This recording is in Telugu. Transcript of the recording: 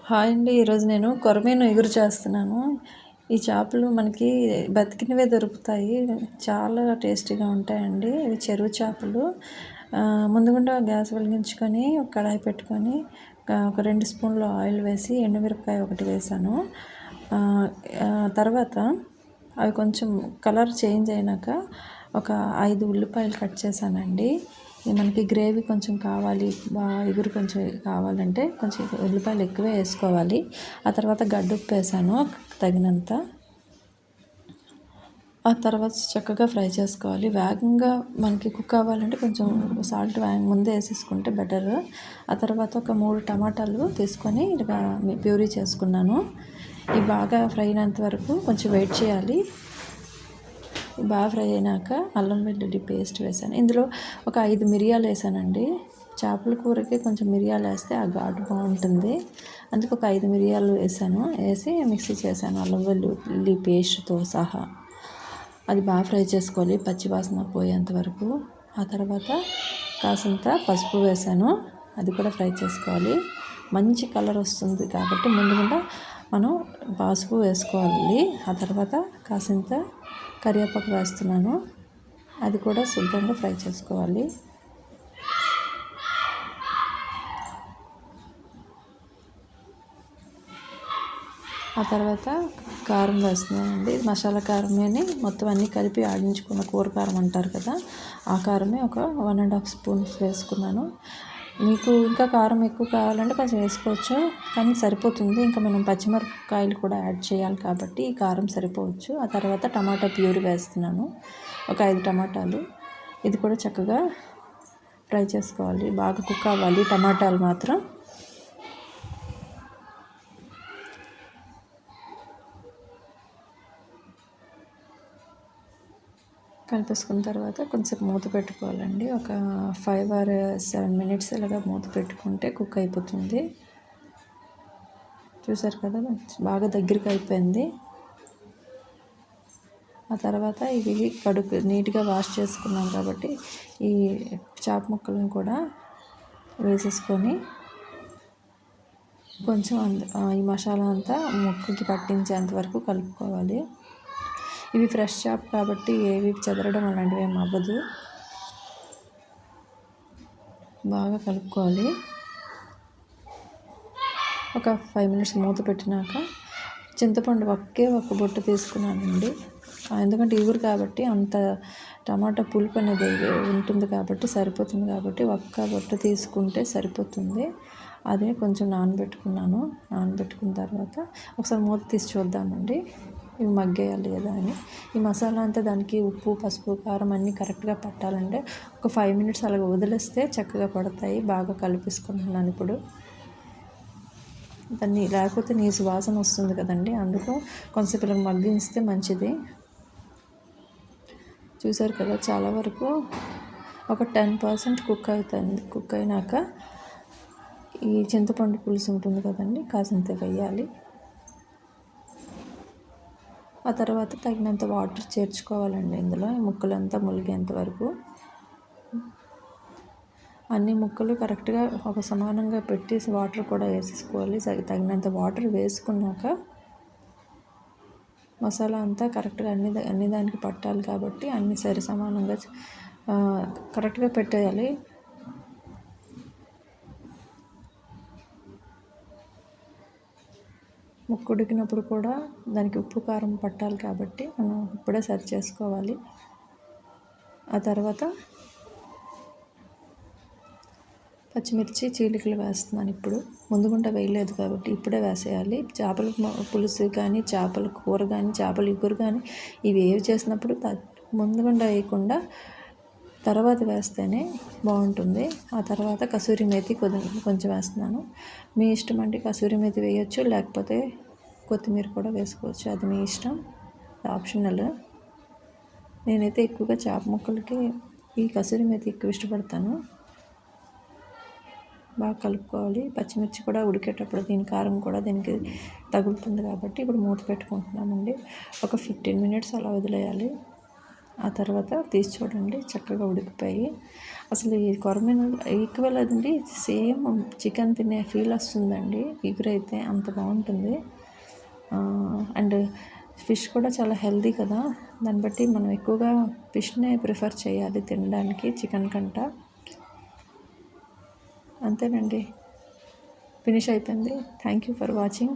హాయ్ అండి. ఈరోజు నేను కొరమీను ఇగురు చేస్తున్నాను. ఈ చేపలు మనకి బతికినవే దొరుకుతాయి. చాలా టేస్టీగా ఉంటాయండి. ఇవి చెరువు చేపలు. ముందుగుండా గ్యాస్ వెలిగించుకొని ఒక కడాయి పెట్టుకొని ఒక 2 స్పూన్లు ఆయిల్ వేసి ఎండుమిరపకాయ ఒకటి వేసాను. తర్వాత అవి కొంచెం కలర్ చేంజ్ అయినాక ఒక 5 ఉల్లిపాయలు కట్ చేశానండి. మనకి గ్రేవీ కొంచెం కావాలి, ఇగురు కొంచెం కావాలంటే కొంచెం ఉల్లిపాయలు ఎక్కువే వేసుకోవాలి. ఆ తర్వాత గడ్డుప్పు వేసాను తగినంత. ఆ తర్వాత చక్కగా ఫ్రై చేసుకోవాలి. వేగంగా మనకి కుక్ అవ్వాలంటే కొంచెం సాల్ట్ ముందే వేసేసుకుంటే బెటర్. ఆ తర్వాత ఒక 3 టమాటాలు తీసుకొని ఇలా ప్యూరీ చేసుకున్నాను. ఇవి బాగా ఫ్రై అయినంత వరకు కొంచెం వెయిట్ చేయాలి. బాగా ఫ్రై అయినాక అల్లం వెల్లుల్లి పేస్ట్ వేసాను. ఇందులో ఒక 5 మిరియాలు వేసానండి. చేపల కూరకి కొంచెం మిరియాలు వేస్తే ఆ ఘాటు బాగుంటుంది. అందుకే ఒక 5 మిరియాలు వేసి మిక్సీ చేశాను అల్లం వెల్లుల్లి పేస్ట్తో సహా. అది బాగా ఫ్రై చేసుకోవాలి పచ్చివాసన పోయేంత వరకు. ఆ తర్వాత కాసింత పసుపు వేసాను, అది కూడా ఫ్రై చేసుకోవాలి. మంచి కలర్ వస్తుంది కాబట్టి ముందుగా మనం పసుపు వేసుకోవాలి. ఆ తర్వాత కాసింత కరివేపాకు వేస్తున్నాను, అది కూడా శుభ్రంగా ఫ్రై చేసుకోవాలి. ఆ తర్వాత కారం వేస్తున్నానండి. మసాలా కారమేని మొత్తం అన్నీ కలిపి ఆడించుకున్న కూర కారం అంటారు కదా, ఆ కారమే ఒక 1.5 స్పూన్స్ వేసుకున్నాను. మీకు ఇంకా కారం ఎక్కువ కావాలంటే కొంచెం వేసుకోవచ్చు, కానీ సరిపోతుంది. ఇంకా మనం పచ్చిమిరపకాయలు కూడా యాడ్ చేయాలి కాబట్టి ఈ కారం సరిపోవచ్చు. ఆ తర్వాత టమాటా ప్యూరీ వేస్తున్నాను, ఒక 5 టమాటాలు. ఇది కూడా చక్కగా ఫ్రై చేసుకోవాలి, బాగా కుక్ అవ్వాలి టమాటాలు మాత్రం. కలిపేసుకున్న తర్వాత కొంచెం మూత పెట్టుకోవాలండి. ఒక 5 or 7 minutes ఇలాగా మూత పెట్టుకుంటే కుక్ అయిపోతుంది. చూసారు కదా, బాగా దగ్గరికి అయిపోయింది. ఆ తర్వాత ఇవి నీట్గా వాష్ చేసుకున్నాం కాబట్టి ఈ చేప ముక్కలను కూడా వేసేసుకొని కొంచెం ఈ మసాలా అంతా ముక్కకి పట్టించేంత వరకు కలుపుకోవాలి. ఇవి ఫ్రెష్ చేప కాబట్టి ఏవి చెదరడం అలాంటివి ఏమి అవ్వదు. బాగా కలుపుకోవాలి. ఒక 5 minutes మూత పెట్టినాక చింతపండు ఒక బొట్టు తీసుకున్నానండి. ఎందుకంటే ఇగురు కాబట్టి అంత టమాటా పులుపు అనేది ఉంటుంది కాబట్టి సరిపోతుంది, కాబట్టి ఒక్క బొట్టు తీసుకుంటే సరిపోతుంది. అదే కొంచెం నానబెట్టుకున్న తర్వాత ఒకసారి మూత తీసి చూద్దామండి ఇవి మగ్గేయాలి కదా అని. ఈ మసాలా అంతా దానికి ఉప్పు, పసుపు, కారం అన్నీ కరెక్ట్గా పట్టాలంటే ఒక 5 minutes అలాగ వదిలేస్తే చక్కగా పడతాయి. బాగా కలిపేసుకుంటున్నాను ఇప్పుడు. దాన్ని లేకపోతే నీసు వాసన వస్తుంది కదండి, అందుకు కొంచెంసేపు ఇలా మగ్గిస్తే మంచిది. చూసారు కదా, చాలా వరకు ఒక 10% కుక్ అయినాక ఈ చింతపండు పులుసు ఉంటుంది కదండి, కాసింత వేయాలి. ఆ తర్వాత తగినంత వాటర్ చేర్చుకోవాలండి ఇందులో, ఈ ముక్కలంతా ములిగేంత వరకు. అన్ని ముక్కలు కరెక్ట్గా ఒక సమానంగా పెట్టేసి వాటర్ కూడా వేసేసుకోవాలి. తగినంత వాటర్ వేసుకున్నాక మసాలా అంతా కరెక్ట్గా అన్ని దానికి పట్టాలి కాబట్టి అన్ని సమానంగా కరెక్ట్గా పెట్టేయాలి. ముక్క ఉడికినప్పుడు కూడా దానికి ఉప్పు, కారం పట్టాలి కాబట్టి మనం ఇప్పుడే సరి చేసుకోవాలి. ఆ తర్వాత పచ్చిమిర్చి చీలికలు వేస్తున్నాను ఇప్పుడు. ముందుగుండా వేయలేదు కాబట్టి ఇప్పుడే వేసేయాలి. చేపల పులుసు కానీ, చేపల కూర కానీ, చేపల ఇగురు కానీ ఇవి ఏవి చేసినప్పుడు ముందుగుండా వేయకుండా తర్వాత వేస్తేనే బాగుంటుంది. ఆ తర్వాత కసూరి మేతి కొంచెం వేస్తున్నాను. మీ ఇష్టం అండి, కసూరి మేతి వేయచ్చు, లేకపోతే కొత్తిమీర కూడా వేసుకోవచ్చు, అది మీ ఇష్టం, ఆప్షనల్. నేనైతే ఎక్కువగా చేప ముక్కలకి ఈ కసూరి మేతి ఎక్కువ ఇష్టపడతాను. బాగా కలుపుకోవాలి. పచ్చిమిర్చి కూడా ఉడికేటప్పుడు దీని కారం కూడా దీనికి తగులుతుంది కాబట్టి ఇప్పుడు మూత పెట్టుకుంటున్నామండి. ఒక 15 minutes అలా వదిలేయాలి. ఆ తర్వాత తీసి చూడండి చక్కగా ఉడికిపోయి. అసలు ఈ కొరమీను ఈక్వల్ అదండి సేమ్ చికెన్ తినే ఫీల్ వస్తుందండి ఇగురైతే, అంత బాగుంటుంది. అండ్ ఫిష్ కూడా చాలా హెల్దీ కదా, దాన్ని బట్టి మనం ఎక్కువగా ఫిష్నే ప్రిఫర్ చేయాలి తినడానికి చికెన్ కంట. అంతేనండి, ఫినిష్ అయిపోయింది. Thank you for watching.